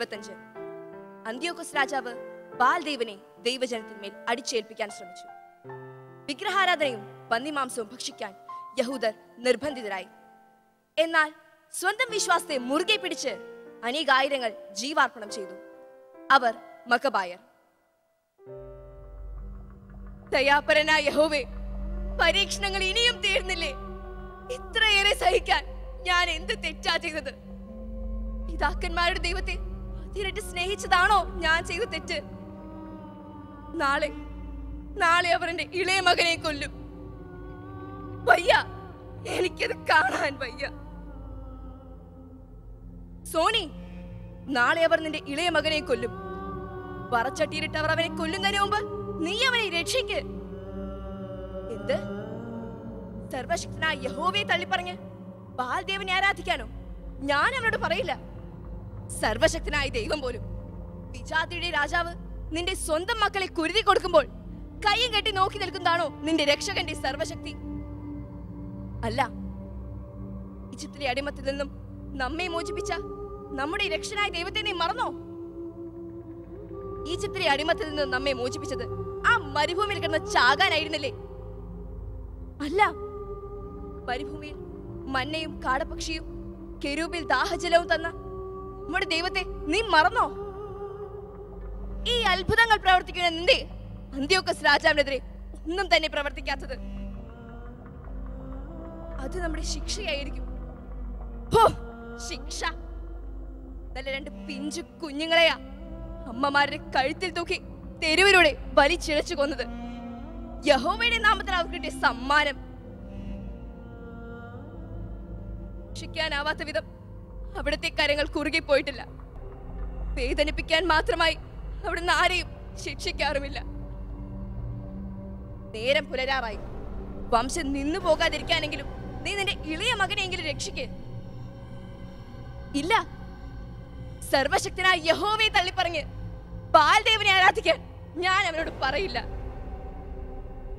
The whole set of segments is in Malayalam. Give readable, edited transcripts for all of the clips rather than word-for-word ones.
25. അന്ത്യോക്കസ് രാജാവ് ബാൽദേവനെ ദൈവജനത്തിന്മേൽ അടിച്ചേൽപ്പിക്കാൻ ശ്രമിച്ചു. വിഗ്രഹാരാധനയും പന്നിമാംസവും ഭക്ഷിക്കാൻ യഹൂദർ നിർബന്ധിതരായി. എന്നാൽ സ്വന്തം വിശ്വാസത്തെ മുറുകെ പിടിച്ച് അനേകായിരങ്ങൾ ജീവാർപ്പണം ചെയ്തു. അവർ മക്കബായർ. ദയാപരനായ യഹോവേ, പരീക്ഷണങ്ങൾ ഇനിയും തീർന്നില്ലേ? ഇത്രയേറെ സഹിക്കാൻ ഞാൻ എന്ത് തെറ്റാ ചെയ്തത്? പിതാക്കന്മാരുടെ ദൈവത്തെ അതിരട്ട് സ്നേഹിച്ചതാണോ ഞാൻ ചെയ്ത തെറ്റ്? നാളെ അവർ എന്റെ ഇളയ മകനെ കൊല്ലും. വയ്യ, എനിക്കത് കാണാൻ വയ്യ. സോണി, നാളെ അവർ നിന്റെ ഇളയ മകനെ കൊല്ലും. പറച്ചട്ടിയിലിട്ട് അവർ അവനെ കൊല്ലുന്നതിന് മുമ്പ് നീ അവനെ രക്ഷിക്ക്. എന്ത്? സർവശക്തനായ യഹോവയെ തള്ളിപ്പറഞ്ഞ് ബാൽദേവനെ ആരാധിക്കാനോ? ഞാൻ അവനോട് പറയില്ല. സർവശക്തനായ ദൈവം പോലും വിജാതിയുടെ രാജാവ് നിന്റെ സ്വന്തം മക്കളെ കുരുതി കൊടുക്കുമ്പോൾ കൈയും കെട്ടി നോക്കി നിൽക്കുന്നതാണോ നിന്റെ രക്ഷകന്റെ സർവശക്തി? അല്ല. ഈജിപ്തിലെ അടിമത്തിൽ നിന്നും നമ്മെ മോചിപ്പിച്ച നമ്മുടെ രക്ഷകനായ ദൈവത്തെ നീ മറന്നോ? ഈജിപ്തിലെ അടിമത്തിൽ നിന്നും നമ്മെ മോചിപ്പിച്ചത് ആ മരുഭൂമിയിൽ കിടന്ന് ചാകാനായിരുന്നില്ലേ? അല്ല. മരുഭൂമിയിൽ മന്നയും കാടപക്ഷിയും കെരൂബിൽ ദാഹജലവും തന്ന നമ്മുടെ ദൈവത്തെ നീ മറന്നോ? ഈ അത്ഭുതങ്ങൾ പ്രവർത്തിക്കുന്ന നിന്റെ അന്ത്യോക്കസ് രാജാവിനെതിരെ ഒന്നും തന്നെ പ്രവർത്തിക്കാത്തത് അത് നമ്മുടെ ശിക്ഷയായിരിക്കും. ശിക്ഷ! നല്ല രണ്ട് പിഞ്ചു കുഞ്ഞുങ്ങളെയാ അമ്മമാരുടെ കഴുത്തിൽ തൂക്കി തെരുവിലൂടെ വലിച്ചിഴച്ചു കൊന്നത്. യഹോവയുടെ നാമത്തിൽ അവർക്ക് കിട്ടിയ സമ്മാനം. ശിക്ഷിക്കാനാവാത്ത വിധം അവിടുത്തെ കരങ്ങൾ കുറുകി പോയിട്ടില്ല. വേദനിപ്പിക്കാൻ മാത്രമായി അവിടുന്ന് ആരെയും ശിക്ഷിക്കാറുമില്ല. നേരം പുലരാറായി. വംശം നിന്നു പോകാതിരിക്കാനെങ്കിലും നീ നിന്റെ ഇളയ മകനെങ്കിലും രക്ഷിക്ക്. ഇല്ല, സർവശക്തനായ യഹോവയെ തള്ളിപ്പറഞ്ഞ് ബാൽദേവനെ ആരാധിക്കാൻ ഞാൻ അവനോട് പറയില്ല.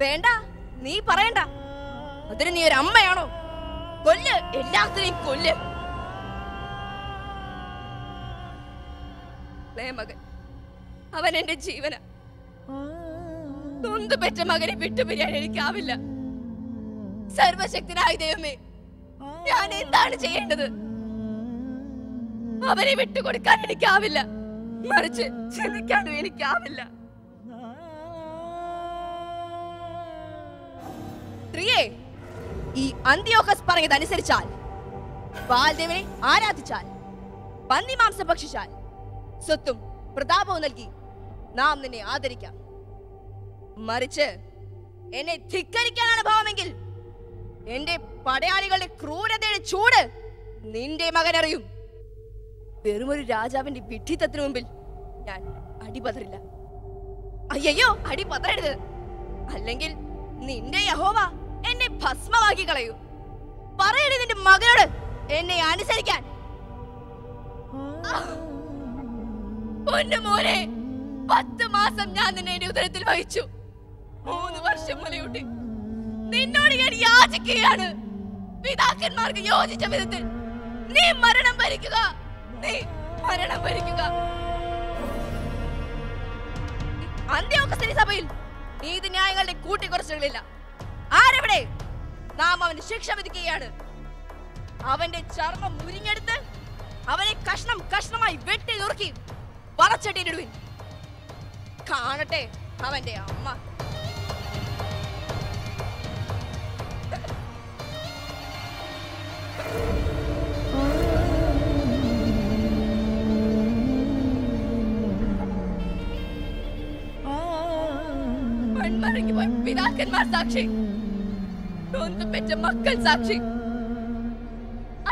വേണ്ട, നീ പറയണ്ട. അതിന് നീ ഒരു അമ്മയാണോ? കൊല്ല്, എല്ലാത്തിനെയും കൊല്ല്. മകൻ, അവൻ എന്റെ ജീവന. നൊന്തു പെറ്റ മകനെ വിട്ടുപിരിയാൻ എനിക്കാവില്ല. സർവശക്തനായ ദൈവമേ, ഞാൻ എന്താണ് ചെയ്യേണ്ടത്? അവനെ വിട്ടുകൊടുക്കാൻ എനിക്കാവില്ല. മറിച്ച് ചിന്തിക്കാനും എനിക്കാവില്ല. സ്ത്രീയെ, ഈ അന്ത്യോക്കസ് പറഞ്ഞതനുസരിച്ചാൽ, ബാൽദേവനെ ആരാധിച്ചാൽ, പന്നിമാംസം ഭക്ഷിച്ചാൽ, സ്വത്തും പ്രതാപവും നൽകി നാം നിന്നെ ആദരിക്കാം. മറിച്ച് എന്നെ ധിക്കരിക്കാനാണ് ഭാവമെങ്കിൽ എന്റെ പടയാളികളുടെ ക്രൂരതയുടെ ചൂട് നിന്റെ മകൻ അറിയും. വെറുമൊരു രാജാവിന്റെ വിഡ്ഢിത്തത്തിനു മുമ്പിൽ ഞാൻ അടിപതറില്ല. അയ്യോ, അടിപതറരുത്. അല്ലെങ്കിൽ നിന്റെ യഹോവ എന്നെ ഭസ്മമാക്കി കളയൂ. പറയണേ നിന്റെ മകനോട് എന്നെ അനുസരിക്കാൻ. മോനെ, 10 മാസം ഞാൻ നിന്നെ എന്റെ ഉദരത്തിൽ വഹിച്ചു. 3 വർഷം മുലയൂട്ടി. നിന്നോട് ഞാൻ യാചിക്കുകയാണ്. പിതാക്കന്മാർക്ക് യോജിച്ച വിധത്തിൽ നീ മരണം ഭരിക്കുക. നീ മരണം ഭരിക്കുക. അന്ത്യോക്കസ് സഭയിൽ നീതിന്യായങ്ങളുടെ കൂട്ടിക്കുറച്ചുകളില്ല. ആരെവിടെ? നാം അവന് ശിക്ഷ വിധിക്കുകയാണ്. അവന്റെ ചർമ്മം മുരിഞ്ഞെടുത്ത് അവനെ കഷ്ണം കഷ്ണമായി വെട്ടി നുറുക്കി വളച്ചട്ടിയിടുവിൻ. കാണട്ടെ അവന്റെ അമ്മ. മൺമറഞ്ഞുപോയ പിതാക്കന്മാർ സാക്ഷി, പെറ്റ മക്കൾ സാക്ഷി.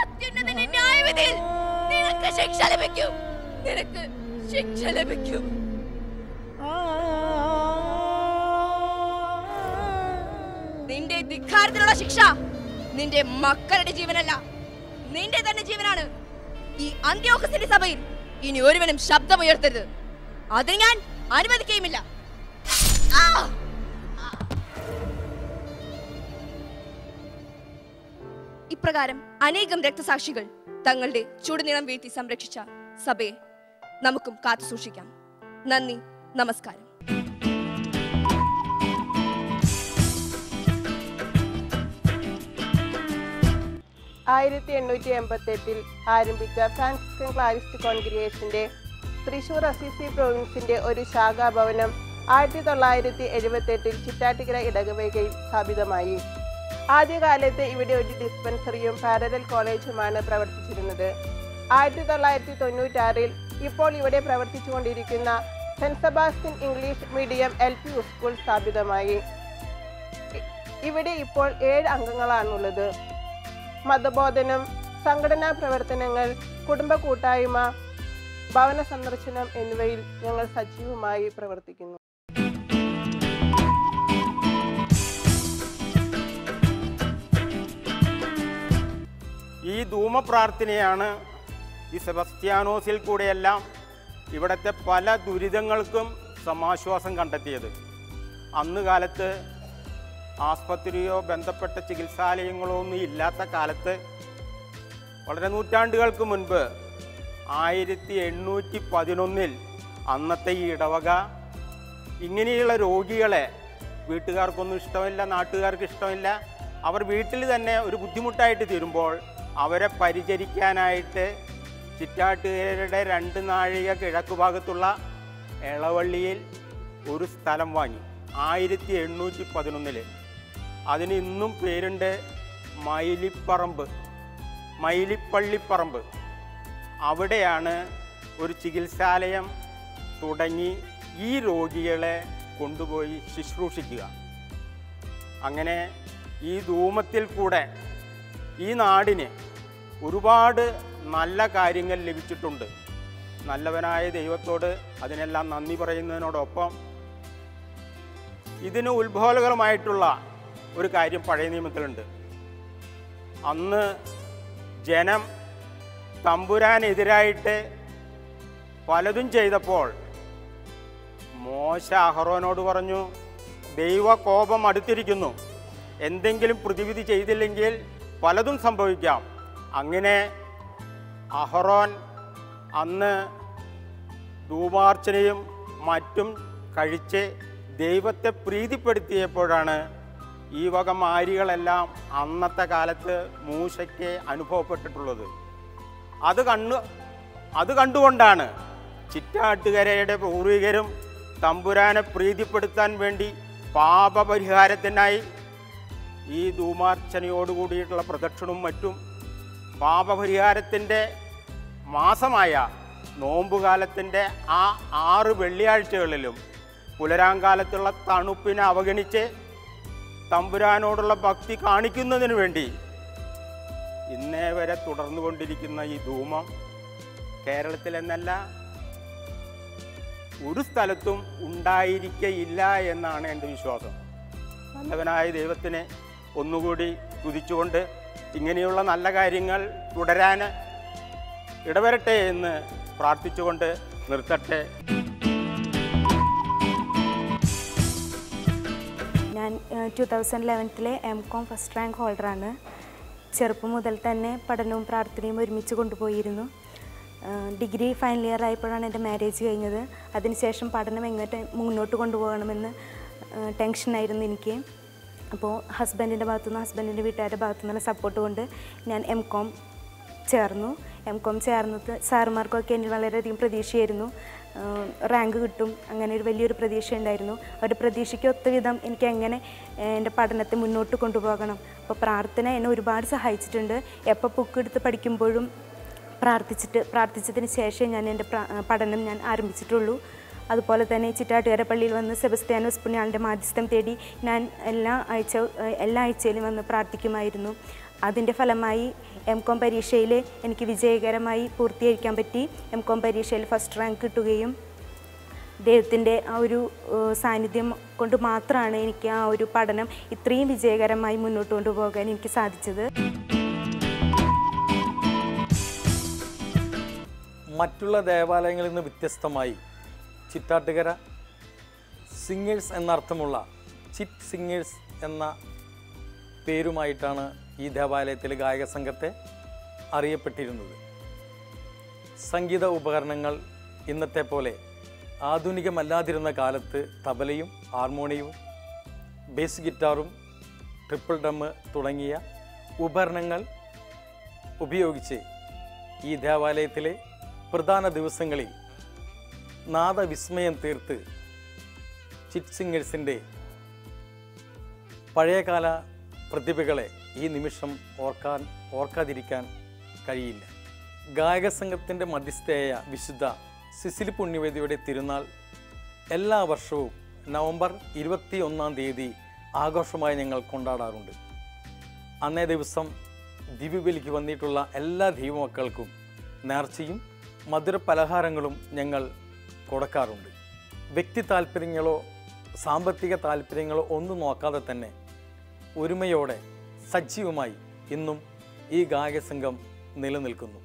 അത്യുന്നതന്റെ ന്യായവിധിയിൽ നിനക്ക് ശിക്ഷ ലഭിക്കും. നിനക്ക് ശിക്ഷ ലഭിക്കും. നിന്റെ ധിക്കാരത്തിനുള്ള ശിക്ഷ നിന്റെ മക്കളുടെ ജീവനല്ല, നിന്റെ തന്നെ ജീവനാണ്. ഈ അന്ത്യോക്കസിന്റെ സഭയിൽ ഇനി ഒരുവനും ശബ്ദമുയർത്തരുത്. അതിന് ഞാൻ അനുവദിക്കുകയുമില്ല. ഇപ്രകാരം അനേകം രക്തസാക്ഷികൾ തങ്ങളുടെ ചുടുനിളം വീഴ്ത്തി സംരക്ഷിച്ച സഭയെ നമുക്കും കാത്തു സൂക്ഷിക്കാം. നന്ദി, നമസ്കാരം. 1888 ആരംഭിച്ച ഫ്രാൻസിസ്കൻ ക്ലാരിസ്റ്റ് കോൺഗ്രിഗേഷന്റെ തൃശൂർ അസിസി പ്രൊവിൻസിന്റെ ഒരു ശാഖാഭവനം 1978 ചിറ്റാറ്റുകര ഇടവകയിൽ സ്ഥാപിതമായി. ആദ്യകാലത്ത് ഇവിടെ ഒരു ഡിസ്പെൻസറിയും പാരലൽ കോളേജുമാണ് പ്രവർത്തിച്ചിരുന്നത്. 1996 ഇപ്പോൾ ഇവിടെ പ്രവർത്തിച്ചുകൊണ്ടിരിക്കുന്ന saint Sebastian English medium LP school സ്ഥാപിതമായി. ഇവിടെ ഇപ്പോൾ 7 അംഗങ്ങളാണുള്ളത്. മതബോധനം, സംഘടനാ പ്രവർത്തനങ്ങൾ, കുടുംബ കൂട്ടായ്മ, ഭവന സന്ദർശനം എന്നിവയിൽ ഞങ്ങൾ സജീവമായി പ്രവർത്തിക്കുന്നു. ഈ ധൂമപ്രാർത്ഥനയാണ് ഈ സെബസ്ത്യാനോസിൽ കൂടെയെല്ലാം ഇവിടുത്തെ പല ദുരിതങ്ങൾക്കും സമാശ്വാസം കണ്ടെത്തിയത്. അന്ന് കാലത്ത് ആസ്പത്രിയോ ബന്ധപ്പെട്ട ചികിത്സാലയങ്ങളോ ഒന്നും ഇല്ലാത്ത കാലത്ത്, വളരെ നൂറ്റാണ്ടുകൾക്ക് മുൻപ് 1811 അന്നത്തെ ഈ ഇടവക ഇങ്ങനെയുള്ള രോഗികളെ, വീട്ടുകാർക്കൊന്നും ഇഷ്ടമില്ല, നാട്ടുകാർക്ക് ഇഷ്ടമില്ല, അവർ വീട്ടിൽ തന്നെ ഒരു ബുദ്ധിമുട്ടായിട്ട് തീരുമ്പോൾ അവരെ പരിചരിക്കാനായിട്ട് ചിറ്റാറ്റുകരയുടെ 2 നാഴിക കിഴക്ക് ഭാഗത്തുള്ള എളവള്ളിയിൽ ഒരു സ്ഥലം വാങ്ങി 1811. അതിന് ഇന്നും പേരുണ്ട്, മയിലിപ്പള്ളിപ്പറമ്പ്. അവിടെയാണ് ഒരു ചികിത്സാലയം തുടങ്ങി ഈ രോഗികളെ കൊണ്ടുപോയി ശുശ്രൂഷിക്കുക. അങ്ങനെ ഈ ധൂമത്തിൽ കൂടെ ഈ നാടിന് ഒരുപാട് നല്ല കാര്യങ്ങൾ ലഭിച്ചിട്ടുണ്ട്. നല്ലവനായ ദൈവത്തോട് അതിനെല്ലാം നന്ദി പറയുന്നതിനോടൊപ്പം ഇതിന് ഉത്ബോധകരമായിട്ടുള്ള ഒരു കാര്യം പഴയ നിയമത്തിലുണ്ട്. അന്ന് ജനം തമ്പുരാനെതിരായിട്ട് പലതും ചെയ്തപ്പോൾ മോശ അഹറോനോട് പറഞ്ഞു, ദൈവകോപം അടുത്തിരിക്കുന്നു, എന്തെങ്കിലും പ്രതിവിധി ചെയ്തില്ലെങ്കിൽ പലതും സംഭവിക്കാം. അങ്ങനെ അഹറോൻ അന്ന് ധൂമാർച്ചനയും മറ്റും കഴിച്ച് ദൈവത്തെ പ്രീതിപ്പെടുത്തിയപ്പോഴാണ് ഈ വക മാരികളെല്ലാം അന്നത്തെ കാലത്ത് മൂശയ്ക്ക് അനുഭവപ്പെട്ടിട്ടുള്ളത്. അത് കണ്ടുകൊണ്ടാണ് ചിറ്റാട്ടുകരയുടെ പൂർവികരും തമ്പുരാനെ പ്രീതിപ്പെടുത്താൻ വേണ്ടി പാപപരിഹാരത്തിനായി ഈ ധൂമാർച്ചനയോടുകൂടിയിട്ടുള്ള പ്രദക്ഷിണവും മറ്റും പാപപരിഹാരത്തിൻ്റെ മാസമായ നോമ്പുകാലത്തിൻ്റെ ആ 6 വെള്ളിയാഴ്ചകളിലും പുലരാങ്കാലത്തുള്ള തണുപ്പിനെ അവഗണിച്ച് തമ്പുരാനോടുള്ള ഭക്തി കാണിക്കുന്നതിന് വേണ്ടി ഇന്നേ വരെ തുടർന്നുകൊണ്ടിരിക്കുന്ന ഈ ധൂമം കേരളത്തിലെന്നല്ല ഒരു സ്ഥലത്തും ഉണ്ടായിരിക്കയില്ല എന്നാണ് എൻ്റെ വിശ്വാസം. നല്ലവനായ ദൈവത്തിനെ ഒന്നുകൂടി തുതിച്ചുകൊണ്ട് ഇങ്ങനെയുള്ള നല്ല കാര്യങ്ങൾ തുടരാൻ ഇടവരട്ടെ എന്ന് പ്രാർത്ഥിച്ചുകൊണ്ട് നിർത്തട്ടെ. ഞാൻ 2011 MCOM ഫസ്റ്റ് റാങ്ക് ഹോൾഡറാണ്. ചെറുപ്പം മുതൽ തന്നെ പഠനവും പ്രാർത്ഥനയും ഒരുമിച്ച് കൊണ്ടുപോയിരുന്നു. ഡിഗ്രി ഫൈനൽ ഇയർ ആയപ്പോഴാണ് എൻ്റെ മാരേജ് കഴിഞ്ഞത്. അതിനുശേഷം പഠനം എങ്ങനെ മുന്നോട്ട് കൊണ്ടുപോകണമെന്ന് ടെൻഷനായിരുന്നു എനിക്ക്. അപ്പോൾ ഹസ്ബൻഡിൻ്റെ ഹസ്ബൻഡിൻ്റെ വീട്ടുകാരുടെ ഭാഗത്തുനിന്നുള്ള സപ്പോർട്ട് കൊണ്ട് ഞാൻ MCOM ചേർന്നു. MCOM ചേർന്നത് സാറുമാർക്കൊക്കെ എന്നിൽ വളരെയധികം പ്രതീക്ഷയായിരുന്നു. റാങ്ക് കിട്ടും, അങ്ങനെ ഒരു വലിയൊരു പ്രതീക്ഷ ഉണ്ടായിരുന്നു. ഒരു പ്രതീക്ഷയ്ക്ക് ഒത്ത വിധം എനിക്ക് എങ്ങനെ എൻ്റെ പഠനത്തെ മുന്നോട്ട് കൊണ്ടുപോകണം. അപ്പോൾ പ്രാർത്ഥന എന്നെ ഒരുപാട് സഹായിച്ചിട്ടുണ്ട്. എപ്പോൾ ബുക്ക് എടുത്ത് പഠിക്കുമ്പോഴും പ്രാർത്ഥിച്ചതിന് ശേഷം ഞാൻ എൻ്റെ പഠനം ഞാൻ ആരംഭിച്ചിട്ടുള്ളൂ. അതുപോലെ തന്നെ ചിറ്റാട്ടുകര പള്ളിയിൽ വന്ന് സെബസ്ത്യാനോസ് പുണ്യാളൻ്റെ മാധ്യസ്ഥം തേടി ഞാൻ എല്ലാ ആഴ്ചയിലും വന്ന് പ്രാർത്ഥിക്കുമായിരുന്നു. അതിൻ്റെ ഫലമായി MCOM പരീക്ഷയിൽ എനിക്ക് വിജയകരമായി പൂർത്തീകരിക്കാൻ പറ്റി. MCOM പരീക്ഷയിൽ ഫസ്റ്റ് റാങ്ക് കിട്ടുകയും ദൈവത്തിൻ്റെ ആ ഒരു സാന്നിധ്യം കൊണ്ട് മാത്രമാണ് എനിക്ക് ആ ഒരു പഠനം ഇത്രയും വിജയകരമായി മുന്നോട്ട് കൊണ്ടുപോകാൻ എനിക്ക് സാധിച്ചത്. മറ്റുള്ള ദേവാലയങ്ങളിൽ നിന്ന് വ്യത്യസ്തമായി ചിറ്റാട്ടുകര സിംഗേഴ്സ് എന്നർത്ഥമുള്ള ചിറ്റ് സിംഗേഴ്സ് എന്ന പേരുമായിട്ടാണ് ഈ ദേവാലയത്തിലെ ഗായക സംഘത്തെ അറിയപ്പെട്ടിരുന്നത്. സംഗീത ഉപകരണങ്ങൾ ഇന്നത്തെ പോലെ ആധുനികമല്ലാതിരുന്ന കാലത്ത് തബലയും ഹാർമോണിയവും ബേസ് ഗിറ്റാറും ട്രിപ്പിൾ ഡ്രം തുടങ്ങിയ ഉപകരണങ്ങൾ ഉപയോഗിച്ച് ഈ ദേവാലയത്തിലെ പ്രധാന ദിവസങ്ങളിൽ നാദവിസ്മയം തീർത്ത് ചിറ്റ് സിംഗേഴ്സിൻ്റെ പഴയകാല പ്രതിഭകളെ ഈ നിമിഷം ഓർക്കാതിരിക്കാൻ കഴിയില്ല. ഗായക സംഘത്തിൻ്റെ മധ്യസ്ഥയായ വിശുദ്ധ സിസിലി പുണ്യവതിയുടെ തിരുനാൾ എല്ലാ വർഷവും നവംബർ 21-ാം തീയതി ആഘോഷമായി ഞങ്ങൾ കൊണ്ടാടാറുണ്ട്. അന്നേ ദിവസം ദിവ്യബലിക്ക് വന്നിട്ടുള്ള എല്ലാ ദൈവമക്കൾക്കും നേർച്ചയും മധുര പലഹാരങ്ങളും ഞങ്ങൾ കൊടുക്കാറുണ്ട്. വ്യക്തി താല്പര്യങ്ങളോ സാമ്പത്തിക താല്പര്യങ്ങളോ ഒന്നും നോക്കാതെ തന്നെ ഒരുമയോടെ സജീവമായി ഇന്നും ഈ ഗായക സംഘം നിലനിൽക്കുന്നു.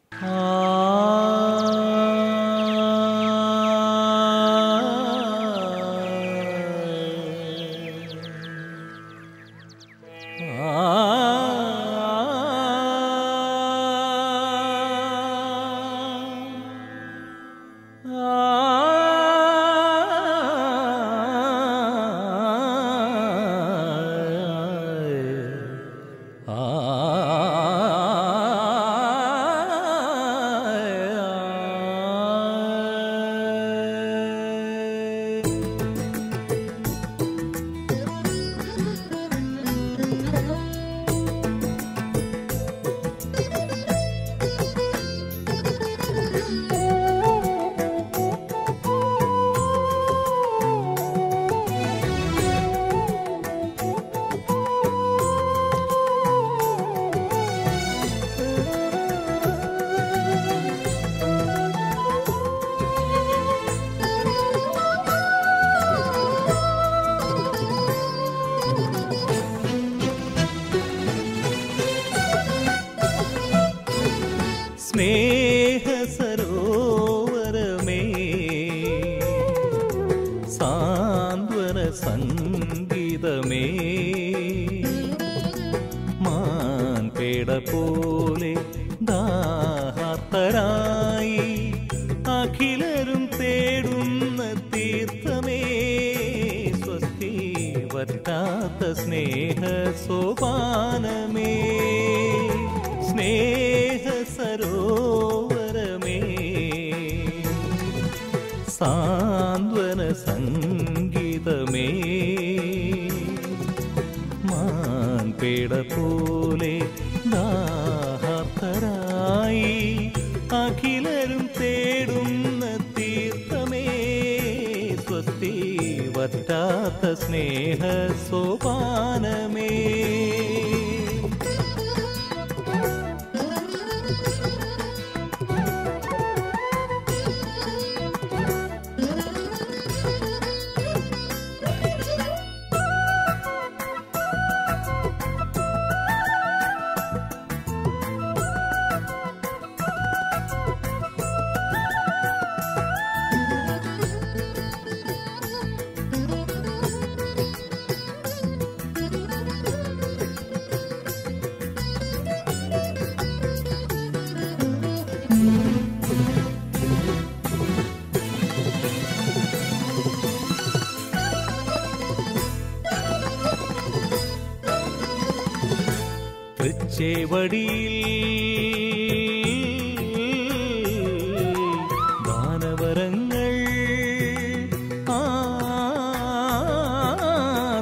സ്നേഹ സരോവരമേ സാന്ത്വന സംഗീതമേ മാൻപേട പോലെ ദാഹർത്തരായി അഖിലരും തേടുന്ന തീർത്ഥമേ സ്വസ്തി വറ്റാത്ത സ്നേഹ സോപാനമേ സ്നേഹ സരോവരമേ സാന്ത്വന സംഗീതമേ മാൻപേട പോലെ ദാഹർത്തരായി അഖിലരും തേടുന്ന തീർത്ഥമേ സ്വസ്തി വറ്റാത്ത സ്നേഹ സോപാനമേ തൃച്ചേവടിയിൽ ദാനവരങ്ങൾ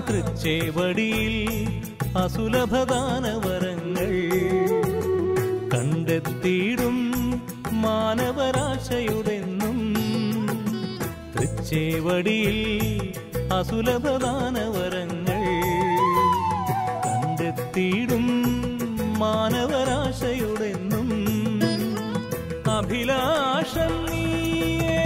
തൃച്ചേവടിയിൽ അസുലഭദാനവരങ്ങൾ കണ്ടെത്തിയിടും മാനവരാശയുടെന്നും തൃച്ചേവടിയിൽ അസുലഭദാനവരങ്ങൾ കണ്ടെത്തിയിടും മാനവരാശയുടെന്നും അഭിലാഷം നീയേ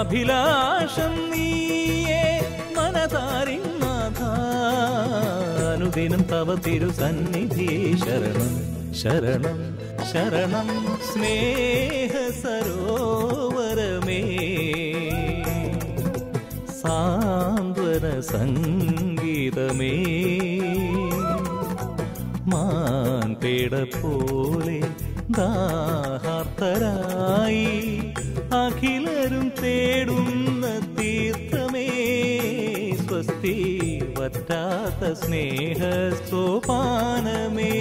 അഭിലാഷം നീയേ മനതാരിൻ നാഥ അനുദിനം തവ തിരുസന്നിധി ശരണം ശരണം ശരണം സ്നേഹ സരോവരമേ സാന്ത്വന സംഗീതമേ മാൻപേട പോലെ ദാഹാർത്തരായി അഖിലരും തേടുന്ന തീർത്ഥമേ സ്വസ്തി വറ്റാത്ത സ്നേഹ സോപാനമേ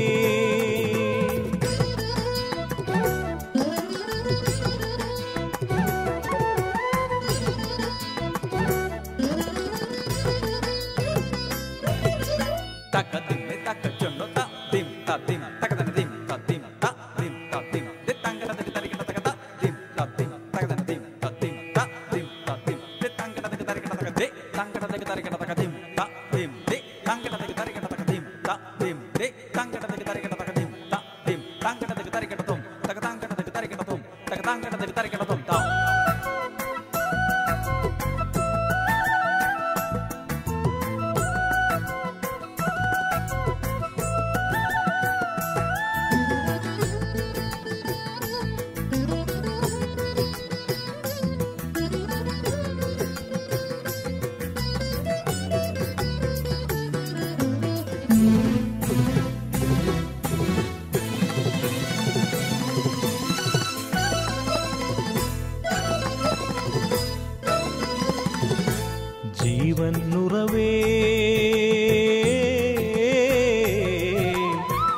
ജീവൻ നുറവേ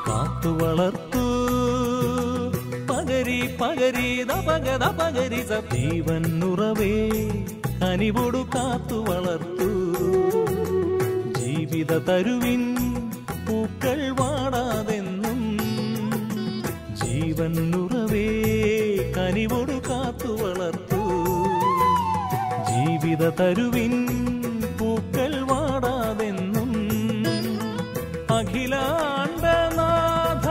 കാത്തു വളർത്തു പകരി പകരി ദപഗത പകരി ജീവൻ നുറവേ കനിവോടു കാത്തു വളർത്തു ജീവിത തരുവിൻ പൂക്കൾ വാടാതെന്നും ജീവൻ നുറവേ കനിവോടു കാത്തു വളർത്തു ജീവിത തരുവിൻ പൂക്കൾ വാടാതെന്നും അഖിലാണ്ടനാഥ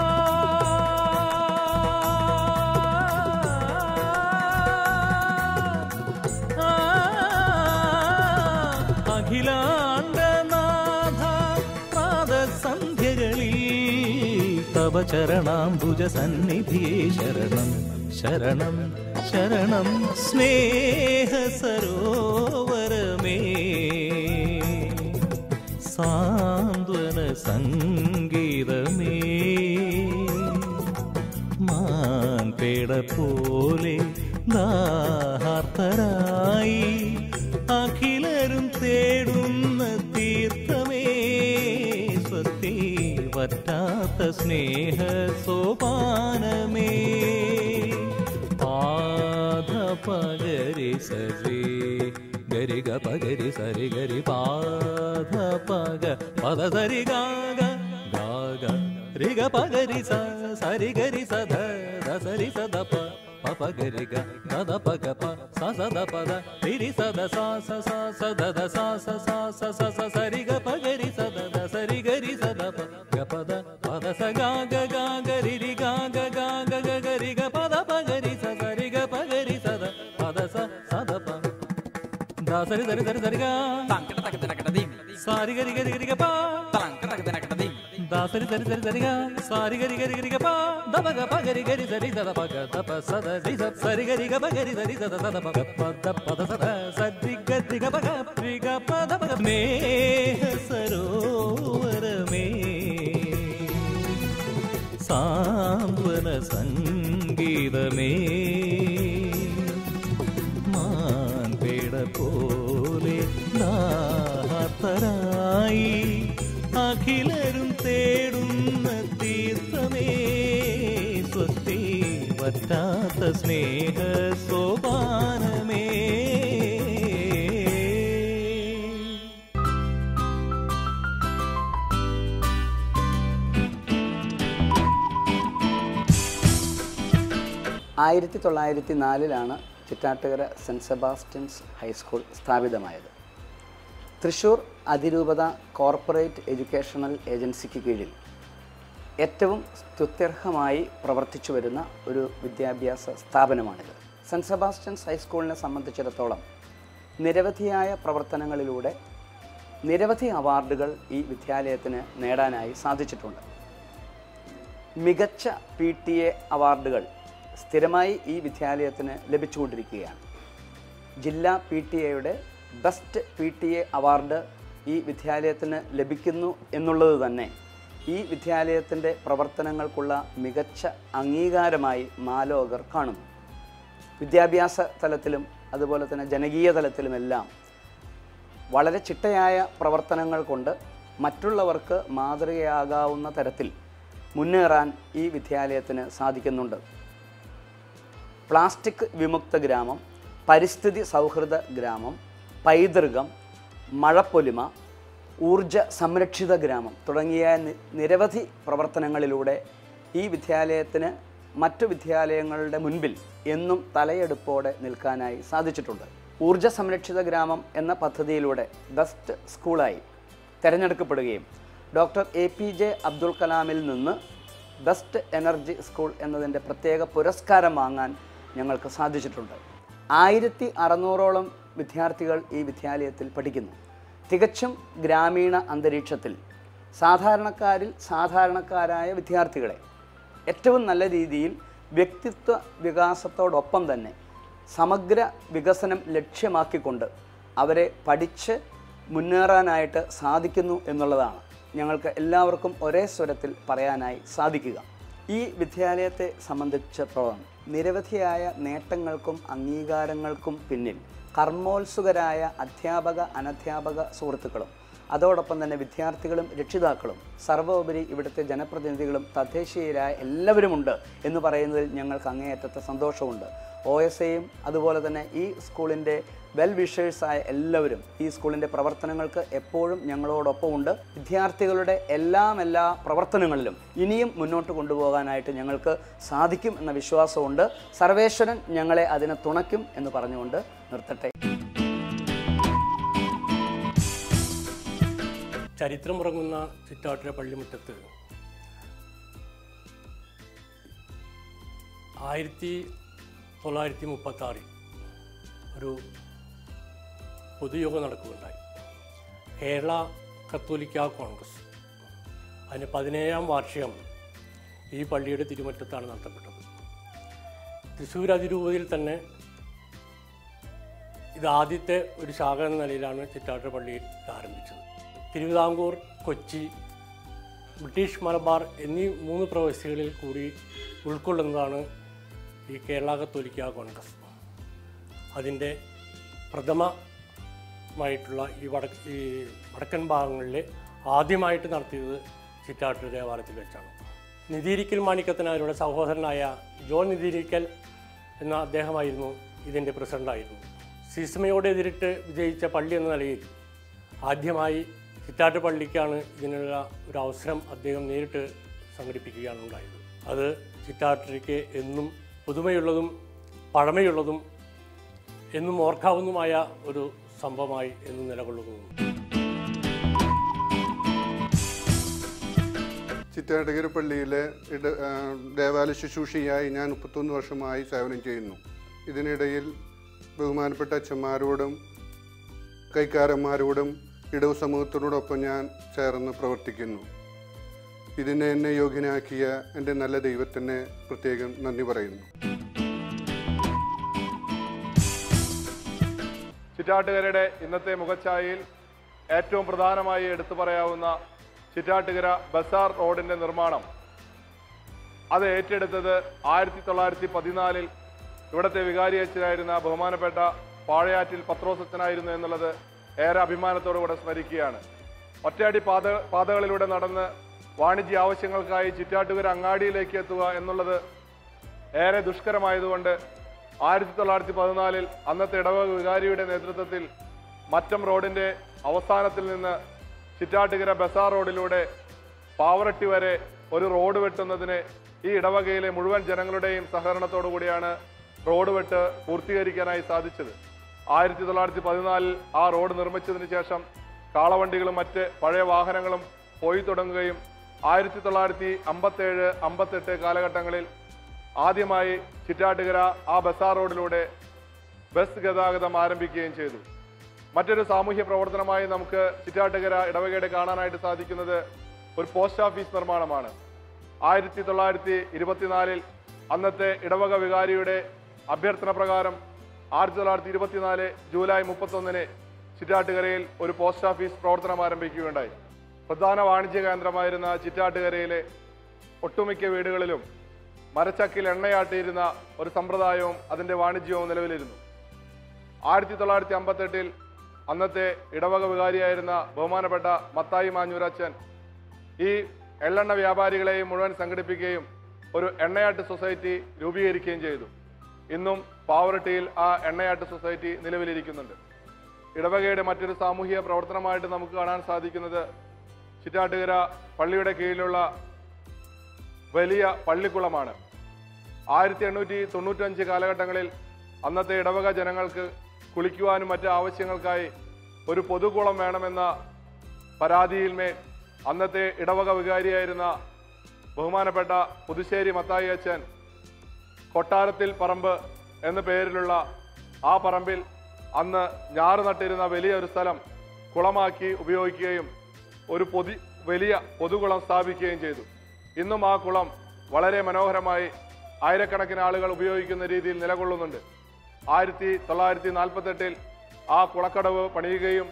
അഖിലാണ്ടനാഥ പാദസന്ധ്യകളിൽ തവ ചരണാംബുജ സന്നിധിയേ ശരണം ശരണം ശരണം സ്നേഹ സരോവരമേ സാന്ത്വന സംഗീതമേ മാൻപേട പോലെ ദാഹാർത്തരായി അഖിലരും തേടുന്ന തീർത്ഥമേ സ്വസ്തി വറ്റാത്ത സ്നേഹ സോപാനമേ പഗരി സരി ഗരി ഗ പഗരി സരി ഗരി പാധ പഗ പദ സരി ഗാഗ ഗാഗ രി ഗ പഗരി സരി ഗരി സദ ദ സരി സദ പ പഗരി ഗ ദ പഗ പ സ സദ പദ രി സദ സ സ സ സദ ദ സ സ സ സ സ സ സരി ഗ പഗരി സദ ദ സരി ഗരി സദ പ ഗ പദ പദ സ ഗാഗ ഗാഗ രി രി ഗാഗ ഗാഗ ഗ ഗരി ഗ പദ പഗരി സ സരി ഗ പഗരി സദ പദ സ സദ പ ദ സരി സരി സരി സരി ഗ സാരി ഗരി ഗരി ഗരി ഗ പ ദ സരി സരി സരി സരി ഗ സാരി ഗരി ഗരി ഗരി ഗ പ ദ പ ഗ പ ഗരി ഗരി സരി സദ പ ഗ ദ പ സദ രി സ സരി ഗരി ഗ പ ഗരി സരി സദ സദ പ ഗ പ ദ പ ദ സദ സരി ഗ രി ഗ പ ഗ രി ഗ പ ദ പ ഗ സ്നേഹ സരോവരമേ സാന്ത്വന സംഗീതമേ മാൻപേട പോലെ ദാഹാർത്തരായി അഖിലരും തേടുന്ന തീർത്ഥമേ സ്വസ്തി വറ്റാത്ത സ്നേഹ സോപാനമേ ആയിരത്തി 1904 ചിറ്റാട്ടുകര സെൻറ്റ് സെബാസ്റ്റ്യൻസ് ഹൈസ്കൂൾ സ്ഥാപിതമായത്. തൃശ്ശൂർ അതിരൂപത കോർപ്പറേറ്റ് എഡ്യൂക്കേഷണൽ ഏജൻസിക്ക് കീഴിൽ ഏറ്റവും സ്തുത്യർഹമായി പ്രവർത്തിച്ചു വരുന്ന ഒരു വിദ്യാഭ്യാസ സ്ഥാപനമാണിത്. സെൻറ്റ് സെബാസ്റ്റ്യൻസ് ഹൈസ്കൂളിനെ സംബന്ധിച്ചിടത്തോളം നിരവധിയായ പ്രവർത്തനങ്ങളിലൂടെ നിരവധി അവാർഡുകൾ ഈ വിദ്യാലയത്തിന് നേടാനായി സാധിച്ചിട്ടുണ്ട്. മികച്ച PTA അവാർഡുകൾ സ്ഥിരമായി ഈ വിദ്യാലയത്തിന് ലഭിച്ചുകൊണ്ടിരിക്കുകയാണ്. ജില്ലാ PTAയുടെ ബെസ്റ്റ് PTA അവാർഡ് ഈ വിദ്യാലയത്തിന് ലഭിക്കുന്നു എന്നുള്ളത് തന്നെ ഈ വിദ്യാലയത്തിൻ്റെ പ്രവർത്തനങ്ങൾക്കുള്ള മികച്ച അംഗീകാരമായി മാലോകർ കാണുന്നു. വിദ്യാഭ്യാസ തലത്തിലും അതുപോലെ തന്നെ ജനകീയ തലത്തിലുമെല്ലാം വളരെ ചിട്ടയായ പ്രവർത്തനങ്ങൾ കൊണ്ട് മറ്റുള്ളവർക്ക് മാതൃകയാകാവുന്ന തരത്തിൽ മുന്നേറാൻ ഈ വിദ്യാലയത്തിന് സാധിക്കുന്നുണ്ട്. പ്ലാസ്റ്റിക് വിമുക്ത ഗ്രാമം, പരിസ്ഥിതി സൗഹൃദ ഗ്രാമം, പൈതൃകം, മഴപ്പൊലിമ, ഊർജ സംരക്ഷിത ഗ്രാമം തുടങ്ങിയ നിരവധി പ്രവർത്തനങ്ങളിലൂടെ ഈ വിദ്യാലയത്തിന് മറ്റു വിദ്യാലയങ്ങളുടെ മുൻപിൽ എന്നും തലയെടുപ്പോടെ നിൽക്കാനായി സാധിച്ചിട്ടുണ്ട്. ഊർജ സംരക്ഷിത ഗ്രാമം എന്ന പദ്ധതിയിലൂടെ ബെസ്റ്റ് സ്കൂളായി തിരഞ്ഞെടുക്കപ്പെടുകയും ഡോക്ടർ APJ അബ്ദുൽ കലാമിൽ നിന്ന് ബെസ്റ്റ് എനർജി സ്കൂൾ എന്നതിൻ്റെ പ്രത്യേക പുരസ്കാരം വാങ്ങാൻ ഞങ്ങൾക്ക് സാധിച്ചിട്ടുണ്ട്. 1600ഓളം വിദ്യാർത്ഥികൾ ഈ വിദ്യാലയത്തിൽ പഠിക്കുന്നു. തികച്ചും ഗ്രാമീണ അന്തരീക്ഷത്തിൽ സാധാരണക്കാരായ വിദ്യാർത്ഥികളെ ഏറ്റവും നല്ല രീതിയിൽ വ്യക്തിത്വ വികാസത്തോടൊപ്പം തന്നെ സമഗ്ര വികസനം ലക്ഷ്യമാക്കിക്കൊണ്ട് അവരെ പഠിച്ച് മുന്നേറാനായിട്ട് സാധിക്കുന്നു എന്നുള്ളതാണ് ഞങ്ങൾക്ക് എല്ലാവർക്കും ഒരേ സ്വരത്തിൽ പറയാനായി സാധിക്കുക. ഈ വിദ്യാലയത്തെ സംബന്ധിച്ചിടത്തോളം നിരവധിയായ നേട്ടങ്ങൾക്കും അംഗീകാരങ്ങൾക്കും പിന്നിൽ കർമ്മോത്സുകരായ അധ്യാപക അനധ്യാപക സുഹൃത്തുക്കളും അതോടൊപ്പം തന്നെ വിദ്യാർത്ഥികളും രക്ഷിതാക്കളും സർവോപരി ഇവിടുത്തെ ജനപ്രതിനിധികളും തദ്ദേശീയരായ എല്ലാവരുമുണ്ട് എന്ന് പറയുന്നതിൽ ഞങ്ങൾക്ക് അങ്ങേയറ്റത്തെ സന്തോഷമുണ്ട്. OSAയും അതുപോലെ തന്നെ ഈ സ്കൂളിൻ്റെ വെൽ വിഷേഴ്സായ എല്ലാവരും ഈ സ്കൂളിൻ്റെ പ്രവർത്തനങ്ങൾക്ക് എപ്പോഴും ഞങ്ങളോടൊപ്പമുണ്ട്. വിദ്യാർത്ഥികളുടെ എല്ലാ പ്രവർത്തനങ്ങളിലും ഇനിയും മുന്നോട്ട് കൊണ്ടുപോകാനായിട്ട് ഞങ്ങൾക്ക് സാധിക്കും എന്ന വിശ്വാസമുണ്ട്. സർവേശ്വരൻ ഞങ്ങളെ അതിനെ തുണയ്ക്കും എന്ന് പറഞ്ഞുകൊണ്ട് നിർത്തട്ടെ. ചരിത്രമുറങ്ങുന്ന ചിറ്റാട്ടുകര പള്ളിമുറ്റത്ത് 1936 ഒരു പൊതുയോഗം നടക്കുകയുണ്ടായി. കേരള കത്തോലിക്ക കോൺഗ്രസ് അതിന് 17ാം വാർഷികം ഈ പള്ളിയുടെ തിരുമുറ്റത്താണ് നടത്തപ്പെട്ടത്. തൃശ്ശൂർ അതിരൂപതയിൽ തന്നെ ഇത് ആദ്യത്തെ ഒരു ശാഖ എന്ന നിലയിലാണ് ചിറ്റാട്ടുകര പള്ളിയിൽ ആരംഭിച്ചത്. തിരുവിതാംകൂർ, കൊച്ചി, ബ്രിട്ടീഷ് മലബാർ എന്നീ 3 പ്രവിശ്യകളിൽ കൂടി ഉൾക്കൊള്ളുന്നതാണ് ഈ കേരള കത്തോലിക്ക കോൺഗ്രസ്. അതിൻ്റെ പ്രഥമമായിട്ടുള്ള ഈ വടക്കൻ ഭാഗങ്ങളിൽ ആദ്യമായിട്ട് നടത്തിയത് ചിറ്റാട്ടുകര ദേവാലയത്തിൽ വെച്ചാണ്. നിധിയിരിക്കൽ മാണിക്കത്തനാരുടെ സഹോദരനായ ജോൺ നിധിയിരിക്കൽ എന്ന അദ്ദേഹമായിരുന്നു ഇതിൻ്റെ പ്രസിഡൻ്റായിരുന്നു. സീസമയോട് എതിരിട്ട് വിജയിച്ച പള്ളി എന്ന നിലയിൽ ആദ്യമായി ചിറ്റാട്ടുകര പള്ളിക്കാണ് ഇതിനുള്ള ഒരു അവസരം അദ്ദേഹം നേരിട്ട് സംഘടിപ്പിക്കുകയാണ് ഉണ്ടായത്. അത് ചിറ്റാട്ടുകരയ്ക്ക് എന്നും പുതുമയുള്ളതും പഴമയുള്ളതും എന്നും ഓർക്കാവുന്നതുമായ ഒരു സംഭവമായി എന്നും നിലകൊള്ളുന്നു. ചിറ്റാട്ടുകര പള്ളിയിലെ ദേവാലയ ശുശ്രൂഷയായി ഞാൻ 31 വർഷമായി സേവനം ചെയ്യുന്നു. ഇതിനിടയിൽ ബഹുമാനപ്പെട്ട അച്ഛന്മാരോടും കൈക്കാരന്മാരോടും ഇടവ സമൂഹത്തിനോടൊപ്പം ഞാൻ ചേർന്ന് പ്രവർത്തിക്കുന്നു. ഇതിനെ എന്നെ യോഗ്യനാക്കിയ എൻ്റെ നല്ല ദൈവത്തിന് പ്രത്യേകം നന്ദി പറയുന്നു. ചിറ്റാട്ടുകരയുടെ ഇന്നത്തെ മുഖച്ഛായയിൽ ഏറ്റവും പ്രധാനമായി എടുത്തു പറയാവുന്ന ചിറ്റാട്ടുകര ബസാർ റോഡിൻ്റെ നിർമ്മാണം, അത് ഏറ്റെടുത്തത് 1914 ഇവിടുത്തെ വികാരി അച്ഛനായിരുന്ന ബഹുമാനപ്പെട്ട പാഴയാറ്റിൽ പത്രോസ് അച്ഛനായിരുന്നു എന്നുള്ളത് ഏറെ അഭിമാനത്തോടുകൂടെ സ്മരിക്കുകയാണ്. ഒറ്റയടി പാതകളിലൂടെ നടന്ന് വാണിജ്യ ആവശ്യങ്ങൾക്കായി ചിറ്റാട്ടുകര അങ്ങാടിയിലേക്ക് എത്തുക എന്നുള്ളത് ഏറെ ദുഷ്കരമായതുകൊണ്ട് 1914 അന്നത്തെ ഇടവക വികാരിയുടെ നേതൃത്വത്തിൽ മറ്റം റോഡിൻ്റെ അവസാനത്തിൽ നിന്ന് ചിറ്റാട്ടുകര ബസാർ റോഡിലൂടെ പാവറട്ടി വരെ ഒരു റോഡ് വെട്ടുന്നതിന് ഈ ഇടവകയിലെ മുഴുവൻ ജനങ്ങളുടെയും സഹകരണത്തോടു കൂടിയാണ് റോഡ് വെട്ട് പൂർത്തീകരിക്കാനായി സാധിച്ചത്. 1914 ആ റോഡ് നിർമ്മിച്ചതിന് ശേഷം കാളവണ്ടികളും മറ്റ് പഴയ വാഹനങ്ങളും പോയി തുടങ്ങുകയും 1957-58 കാലഘട്ടങ്ങളിൽ ആദ്യമായി ചിറ്റാട്ടുകര ആ ബസാർ റോഡിലൂടെ ബസ് ഗതാഗതം ആരംഭിക്കുകയും ചെയ്തു. മറ്റൊരു സാമൂഹ്യ പ്രവർത്തനമായി നമുക്ക് ചിറ്റാട്ടുകര ഇടവകയുടെ കാണാനായിട്ട് സാധിക്കുന്നത് ഒരു പോസ്റ്റ് ഓഫീസ് നിർമ്മാണമാണ്. 1924 അന്നത്തെ ഇടവക വികാരിയുടെ അഭ്യർത്ഥന പ്രകാരം 1924 ജൂലൈ 31 ചിറ്റാട്ടുകരയിൽ ഒരു പോസ്റ്റ് ഓഫീസ് പ്രവർത്തനം ആരംഭിക്കുകയുണ്ടായി. പ്രധാന വാണിജ്യ കേന്ദ്രമായിരുന്ന ചിറ്റാട്ടുകരയിലെ ഒട്ടുമിക്ക വീടുകളിലും മരച്ചക്കിൽ എണ്ണയാട്ടിയിരുന്ന ഒരു സമ്പ്രദായവും അതിൻ്റെ വാണിജ്യവും നിലവിലിരുന്നു. 1958 അന്നത്തെ ഇടവക വികാരിയായിരുന്ന ബഹുമാനപ്പെട്ട മത്തായി മാഞ്ഞൂരച്ചൻ ഈ എള്ളെണ്ണ വ്യാപാരികളെയും മുഴുവൻ സംഘടിപ്പിക്കുകയും ഒരു എണ്ണയാട്ട് സൊസൈറ്റി രൂപീകരിക്കുകയും ചെയ്തു. ഇന്നും പാവറട്ടിയിൽ ആ എണ്ണയാട്ട് സൊസൈറ്റി നിലവിലിരിക്കുന്നുണ്ട്. ഇടവകയുടെ മറ്റൊരു സാമൂഹിക പ്രവർത്തനമായിട്ട് നമുക്ക് കാണാൻ സാധിക്കുന്നത് ചിറ്റാട്ടുകര പള്ളിയുടെ കീഴിലുള്ള വലിയ പള്ളിക്കുളമാണ്. 1895 കാലഘട്ടങ്ങളിൽ അന്നത്തെ ഇടവക ജനങ്ങൾക്ക് കുളിക്കുവാനും മറ്റ് ആവശ്യങ്ങൾക്കായി ഒരു പൊതുകുളം വേണമെന്ന പരാതിയിന്മേൽ അന്നത്തെ ഇടവക വികാരിയായിരുന്ന ബഹുമാനപ്പെട്ട പുതുശ്ശേരി മത്തായി അച്ഛൻ കൊട്ടാരത്തിൽ പറമ്പ് എന്ന പേരിലുള്ള ആ പറമ്പിൽ അന്ന് ഞാറ് നട്ടിരുന്ന വലിയ ഒരു സ്ഥലം കുളമാക്കി ഉപയോഗിക്കുകയും ഒരു വലിയ പൊതുകുളം സ്ഥാപിക്കുകയും ചെയ്തു. ഇന്നും ആ കുളം വളരെ മനോഹരമായി ആയിരക്കണക്കിന് ആളുകൾ ഉപയോഗിക്കുന്ന രീതിയിൽ നിലകൊള്ളുന്നുണ്ട്. 1948 ആ കുളക്കടവ് പണിയുകയും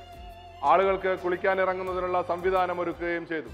ആളുകൾക്ക് കുളിക്കാനിറങ്ങുന്നതിനുള്ള സംവിധാനം ഒരുക്കുകയും ചെയ്തു.